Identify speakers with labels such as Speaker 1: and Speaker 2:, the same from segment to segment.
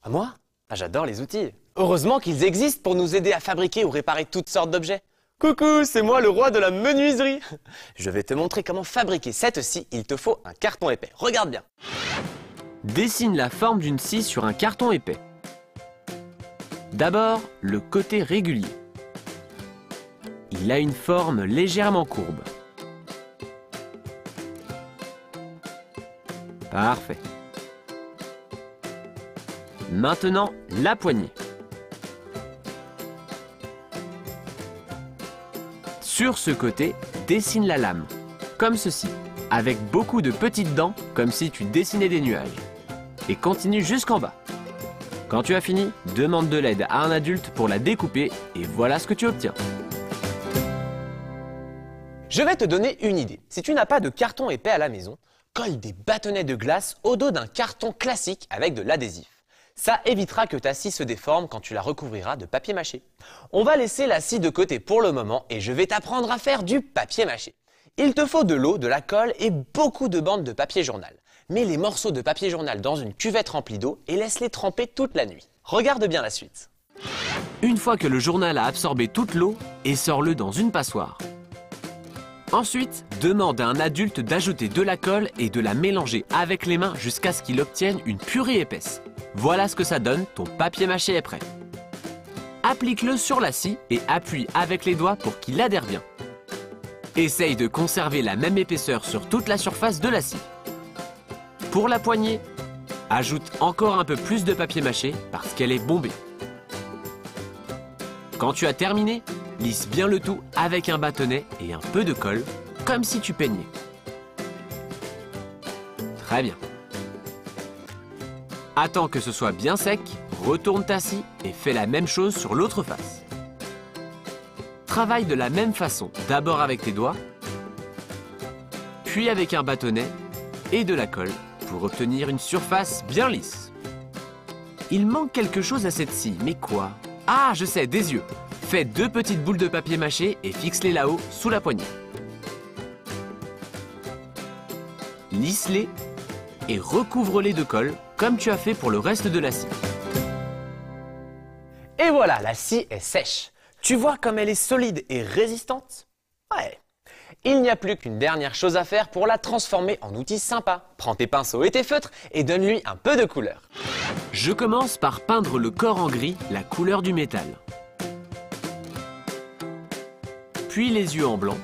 Speaker 1: Moi? J'adore les outils. Heureusement qu'ils existent pour nous aider à fabriquer ou réparer toutes sortes d'objets. Coucou, c'est moi le roi de la menuiserie. Je vais te montrer comment fabriquer cette scie. Il te faut un carton épais. Regarde bien.
Speaker 2: Dessine la forme d'une scie sur un carton épais. D'abord, le côté régulier. Il a une forme légèrement courbe. Parfait. Maintenant, la poignée. Sur ce côté, dessine la lame, comme ceci, avec beaucoup de petites dents, comme si tu dessinais des nuages. Et continue jusqu'en bas. Quand tu as fini, demande de l'aide à un adulte pour la découper et voilà ce que tu obtiens.
Speaker 1: Je vais te donner une idée. Si tu n'as pas de carton épais à la maison, colle des bâtonnets de glace au dos d'un carton classique avec de l'adhésif. Ça évitera que ta scie se déforme quand tu la recouvriras de papier mâché. On va laisser la scie de côté pour le moment et je vais t'apprendre à faire du papier mâché. Il te faut de l'eau, de la colle et beaucoup de bandes de papier journal. Mets les morceaux de papier journal dans une cuvette remplie d'eau et laisse-les tremper toute la nuit. Regarde bien la suite.
Speaker 2: Une fois que le journal a absorbé toute l'eau, essore-le dans une passoire. Ensuite, demande à un adulte d'ajouter de la colle et de la mélanger avec les mains jusqu'à ce qu'il obtienne une purée épaisse. Voilà ce que ça donne, ton papier mâché est prêt. Applique-le sur la scie et appuie avec les doigts pour qu'il adhère bien. Essaye de conserver la même épaisseur sur toute la surface de la scie. Pour la poignée, ajoute encore un peu plus de papier mâché parce qu'elle est bombée. Quand tu as terminé, lisse bien le tout avec un bâtonnet et un peu de colle, comme si tu peignais. Très bien. Attends que ce soit bien sec, retourne ta scie et fais la même chose sur l'autre face. Travaille de la même façon, d'abord avec tes doigts, puis avec un bâtonnet et de la colle pour obtenir une surface bien lisse. Il manque quelque chose à cette scie, mais quoi? Ah, je sais, des yeux. Fais 2 petites boules de papier mâché et fixe-les là-haut, sous la poignée. Lisse-les et recouvre-les de colle, comme tu as fait pour le reste de la scie.
Speaker 1: Et voilà, la scie est sèche. Tu vois comme elle est solide et résistante? Ouais. Il n'y a plus qu'une dernière chose à faire pour la transformer en outil sympa. Prends tes pinceaux et tes feutres et donne-lui un peu de couleur.
Speaker 2: Je commence par peindre le corps en gris, la couleur du métal. Puis les yeux en blanc.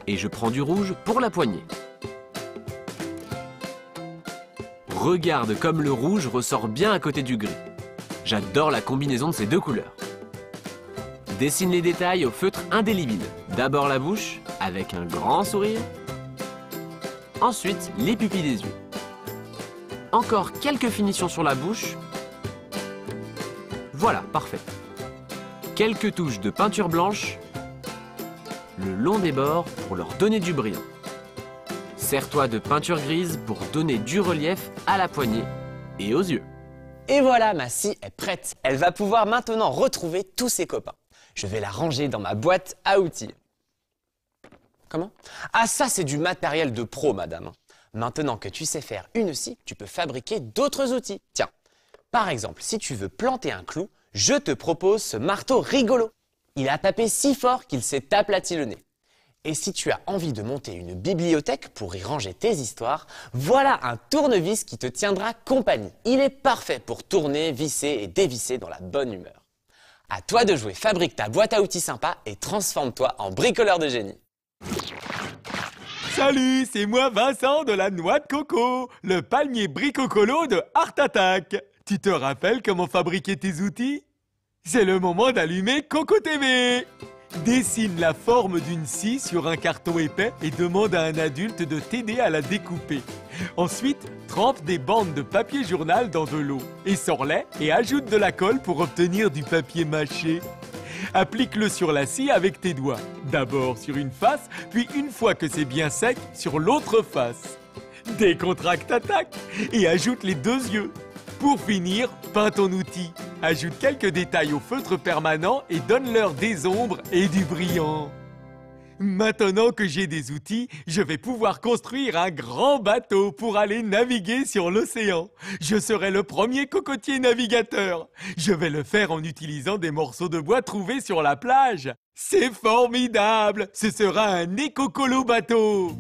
Speaker 2: Et je prends du rouge pour la poignée. Regarde comme le rouge ressort bien à côté du gris. J'adore la combinaison de ces deux couleurs. Dessine les détails au feutre indélébile. D'abord la bouche, avec un grand sourire. Ensuite, les pupilles des yeux. Encore quelques finitions sur la bouche. Voilà, parfait. Quelques touches de peinture blanche le long des bords pour leur donner du brillant. Sers-toi de peinture grise pour donner du relief à la poignée et aux yeux.
Speaker 1: Et voilà, ma scie est prête. Elle va pouvoir maintenant retrouver tous ses copains. Je vais la ranger dans ma boîte à outils. Comment? Ah, ça, c'est du matériel de pro, madame. Maintenant que tu sais faire une scie, tu peux fabriquer d'autres outils. Tiens, par exemple, si tu veux planter un clou, je te propose ce marteau rigolo. Il a tapé si fort qu'il s'est aplati le nez. Et si tu as envie de monter une bibliothèque pour y ranger tes histoires, voilà un tournevis qui te tiendra compagnie. Il est parfait pour tourner, visser et dévisser dans la bonne humeur. À toi de jouer, fabrique ta boîte à outils sympa et transforme-toi en bricoleur de génie.
Speaker 3: Salut, c'est moi Vincent de la Noix de Coco, le palmier bricocolo de Art Attack. Tu te rappelles comment fabriquer tes outils? C'est le moment d'allumer Coco TV. Dessine la forme d'une scie sur un carton épais et demande à un adulte de t'aider à la découper. Ensuite, trempe des bandes de papier journal dans de l'eau. Essore-les et ajoute de la colle pour obtenir du papier mâché. Applique-le sur la scie avec tes doigts. D'abord sur une face, puis une fois que c'est bien sec, sur l'autre face. Décontracte ta taque et ajoute les 2 yeux. Pour finir, peins ton outil. Ajoute quelques détails au feutre permanent et donne-leur des ombres et du brillant. Maintenant que j'ai des outils, je vais pouvoir construire un grand bateau pour aller naviguer sur l'océan. Je serai le premier cocotier navigateur. Je vais le faire en utilisant des morceaux de bois trouvés sur la plage. C'est formidable! Ce sera un écocolo bateau!